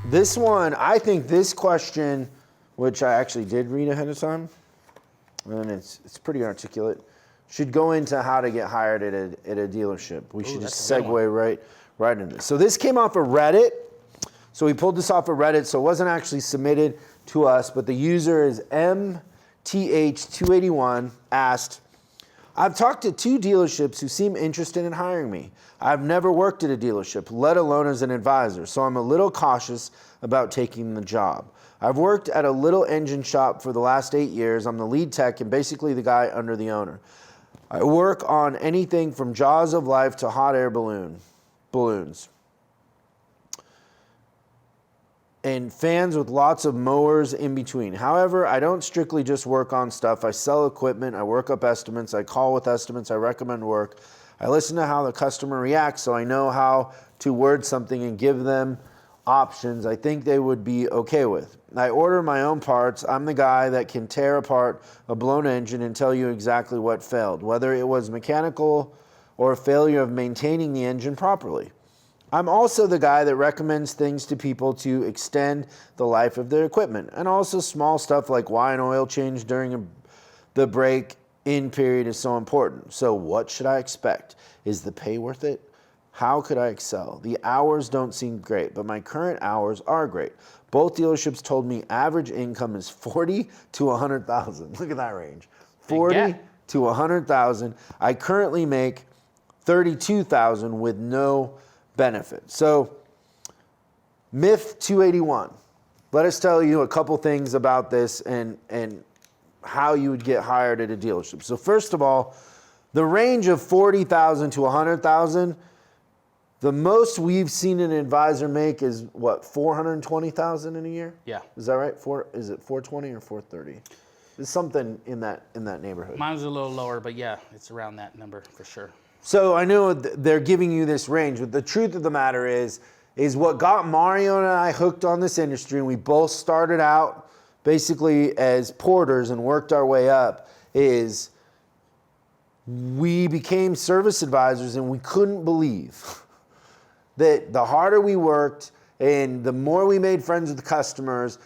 This one, I think this question, which I actually did read ahead of time, and it's pretty articulate, should go into how to get hired at a dealership. We should just segue right into this. So this came off of Reddit. So we pulled this off of Reddit, so it wasn't actually submitted to us, but the user is MTH281 asked, I've talked to 2 dealerships who seem interested in hiring me. I've never worked at a dealership, let alone as an advisor, so I'm a little cautious about taking the job. I've worked at a little engine shop for the last 8 years. I'm the lead tech and basically the guy under the owner. I work on anything from jaws of life to hot air balloons. And fans with lots of mowers in between. However, I don't strictly just work on stuff. I sell equipment, I work up estimates, I call with estimates, I recommend work. I listen to how the customer reacts so I know how to word something and give them options I think they would be okay with. I order my own parts. I'm the guy that can tear apart a blown engine and tell you exactly what failed, whether it was mechanical or a failure of maintaining the engine properly. I'm also the guy that recommends things to people to extend the life of their equipment, and also small stuff like why an oil change during the break-in period is so important. So what should I expect? Is the pay worth it? How could I excel? The hours don't seem great, but my current hours are great. Both dealerships told me average income is 40 to 100,000. Look at that range. 40 to 100,000. I currently make 32,000 with no benefit. So, myth 281. Let us tell you a couple things about this and how you would get hired at a dealership. So first of all, the range of 40,000 to 100,000, the most we've seen an advisor make is what, 420,000 in a year? Yeah. Is that right? Is it 420 or 430? It's something in that neighborhood. Mine's a little lower, but yeah, it's around that number for sure. So I know they're giving you this range, but the truth of the matter is what got Mario and I hooked on this industry, and we both started out basically as porters and worked our way up, is we became service advisors, and we couldn't believe that the harder we worked and the more we made friends with the customers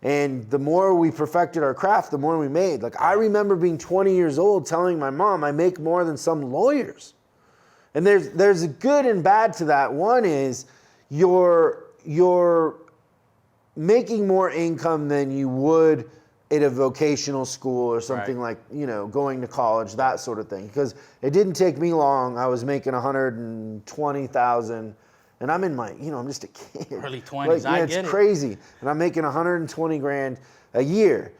and the more we perfected our craft, the more we made. Like, I remember being 20 years old telling my mom I make more than some lawyers. And there's a good and bad to that. One is you're making more income than you would at a vocational school or something, like, going to college, that sort of thing. Because it didn't take me long. I was making 120,000, and I'm in my, I'm just a kid. Early 20s, I get it. It's crazy. And I'm making 120 grand a year.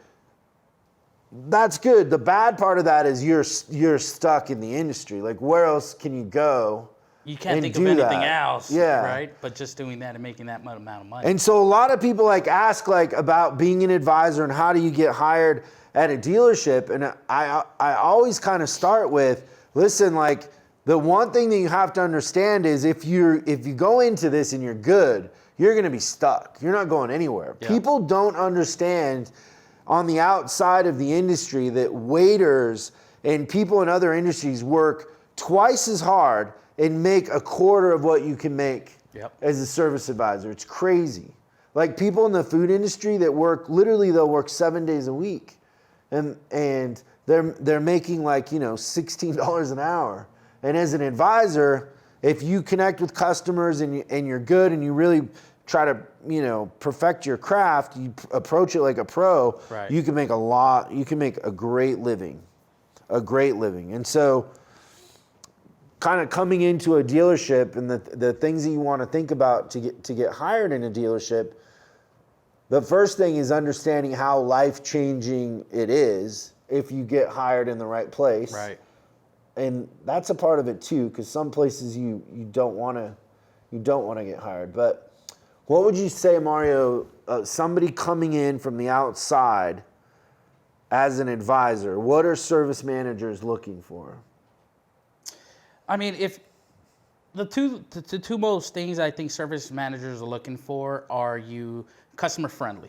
That's good. The bad part of that is you're stuck in the industry. Like, where else can you go? You can't think of anything else, right? But just doing that and making that amount of money. And so a lot of people ask about being an advisor and how do you get hired at a dealership. And I always kind of start with, listen, the one thing that you have to understand is if you go into this and you're good, you're going to be stuck. You're not going anywhere. Yeah. People don't understand on the outside of the industry that waiters and people in other industries work twice as hard and make a quarter of what you can make as a service advisor. It's crazy. Like, people in the food industry that work, literally they'll work 7 days a week and they're making $16 an hour. And as an advisor, if you connect with customers and you're good and you really try to, perfect your craft, you approach it like a pro, you can make you can make a great living. And so kind of coming into a dealership and the things that you want to think about to get hired in a dealership, the first thing is understanding how life-changing it is if you get hired in the right place. Right. And that's a part of it too, because some places you don't want to get hired. But what would you say, Mario, somebody coming in from the outside as an advisor, what are service managers looking for? I mean, if the two most things I think service managers are looking for are you customer friendly.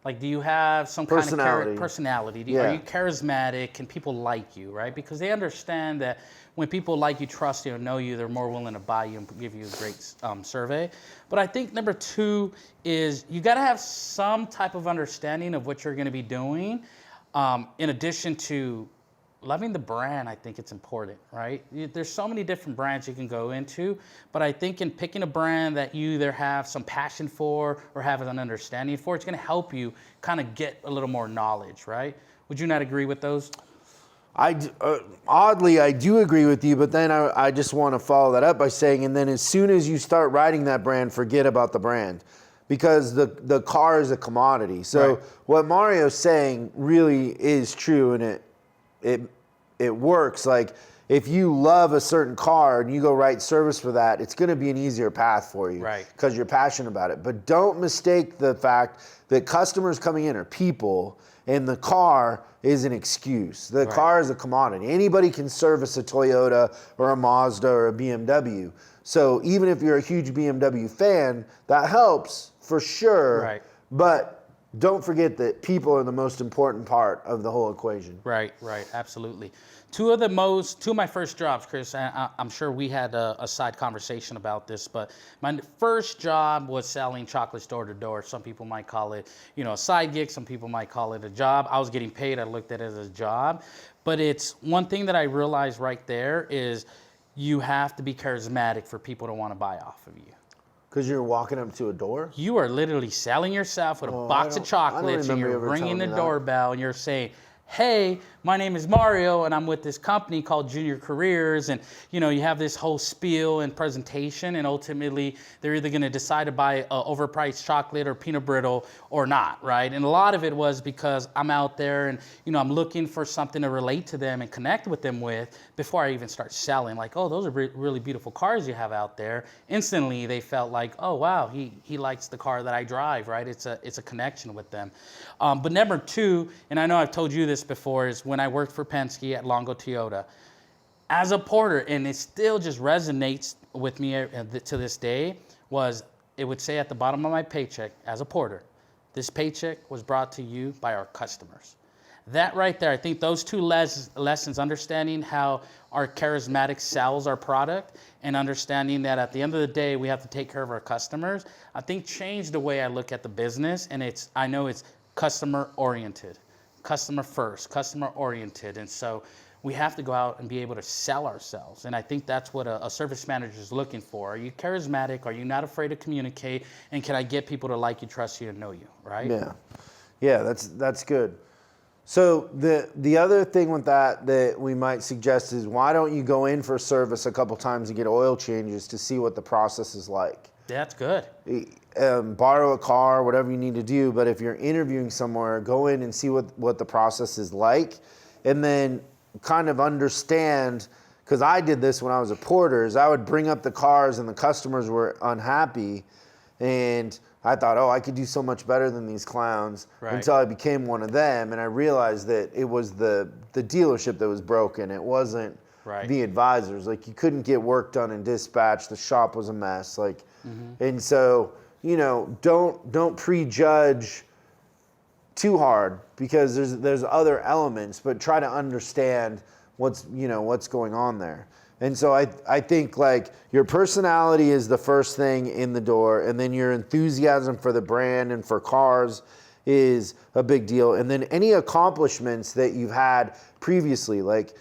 Like, do you have some personality. kind of personality? Are you charismatic? Can people like you, right? Because they understand that when people like you, trust you, and know you, they're more willing to buy you and give you a great survey. But I think number 2 is you got to have some type of understanding of what you're going to be doing. In addition to loving the brand, I think it's important, right? There's so many different brands you can go into, but I think in picking a brand that you either have some passion for or have an understanding for, it's going to help you kind of get a little more knowledge, right? Would you not agree with those? Oddly, I do agree with you, but then I just want to follow that up by saying, and then as soon as you start writing that brand, forget about the brand, because the car is a commodity. So what Mario's saying really is true, and it works. Like, if you love a certain car and you go write service for that, it's going to be an easier path for you, right? Because you're passionate about it. But don't mistake the fact that customers coming in are people, and the car is an excuse. The car is a commodity. Anybody can service a Toyota or a Mazda or a BMW. So even if you're a huge BMW fan, that helps for sure. Right. But don't forget that people are the most important part of the whole equation. Right, absolutely. Two of my first jobs, Chris, I'm sure we had a side conversation about this, but my first job was selling chocolates door to door. Some people might call it, a side gig. Some people might call it a job. I was getting paid. I looked at it as a job. But it's one thing that I realized right there is you have to be charismatic for people to want to buy off of you. Because you're walking up to a door? You are literally selling yourself with a box of chocolates, and you're ringing the doorbell, and you're saying, hey, my name is Mario, and I'm with this company called Junior Careers, and you have this whole spiel and presentation, and ultimately they're either going to decide to buy an overpriced chocolate or peanut brittle or not, right? And a lot of it was because I'm out there and I'm looking for something to relate to them and connect with them with before I even start selling. Like, oh, those are really beautiful cars you have out there. Instantly they felt like, oh wow, he likes the car that I drive, right? It's a connection with them. But number 2, and I know I've told you this before, is when I worked for Penske at Longo Toyota as a porter, and it still just resonates with me to this day, was it would say at the bottom of my paycheck as a porter, this paycheck was brought to you by our customers. That right there, I think those 2 lessons, understanding how our charismatic sells our product and understanding that at the end of the day, we have to take care of our customers, I think changed the way I look at the business. And I know it's customer oriented, customer first, customer oriented. And so we have to go out and be able to sell ourselves. And I think that's what a service manager is looking for. Are you charismatic? Are you not afraid to communicate? And can I get people to like you, trust you, and know you, right? Yeah, that's good. So the other thing with that we might suggest is, why don't you go in for service a couple times and get oil changes to see what the process is like? That's good. Borrow a car, whatever you need to do. But if you're interviewing somewhere, go in and see what the process is like, and then kind of understand, because I did this when I was a porter, is I would bring up the cars and the customers were unhappy, and I thought, oh, I could do so much better than these clowns, until I became one of them, and I realized that it was the dealership that was broken. It wasn't the advisors. Like, you couldn't get work done in dispatch. The shop was a mess. Like, and so don't prejudge too hard, because there's other elements, but try to understand what's going on there. And so I think, like, your personality is the first thing in the door, and then your enthusiasm for the brand and for cars is a big deal. And then any accomplishments that you've had previously. Like,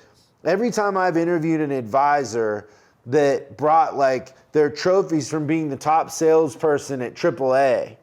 every time I've interviewed an advisor that brought, like, their trophies from being the top salesperson at AAA,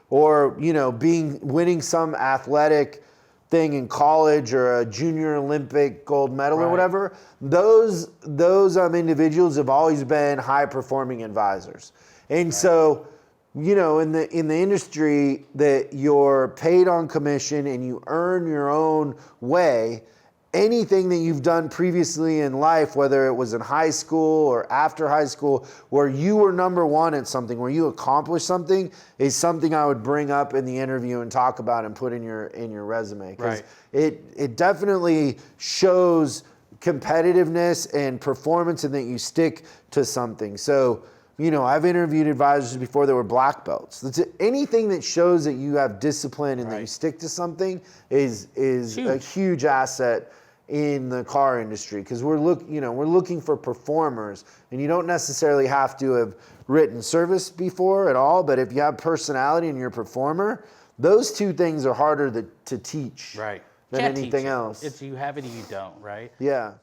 or winning some athletic thing in college, or a junior Olympic gold medal or whatever, those individuals have always been high performing advisors. And so, in the industry that you're paid on commission and you earn your own way, anything that you've done previously in life, whether it was in high school or after high school, where you were number one at something, where you accomplished something, is something I would bring up in the interview and talk about and put in your resume. Because it definitely shows competitiveness and performance, and that you stick to something. So, You know, I've interviewed advisors before that were black belts. Anything that shows that you have discipline and that you stick to something is a huge asset in the car industry, because we're looking for performers, and you don't necessarily have to have written service before at all, but if you have personality and you're a performer, those two things are harder to teach right. than anything else. It's you have it or you don't, right? Yeah.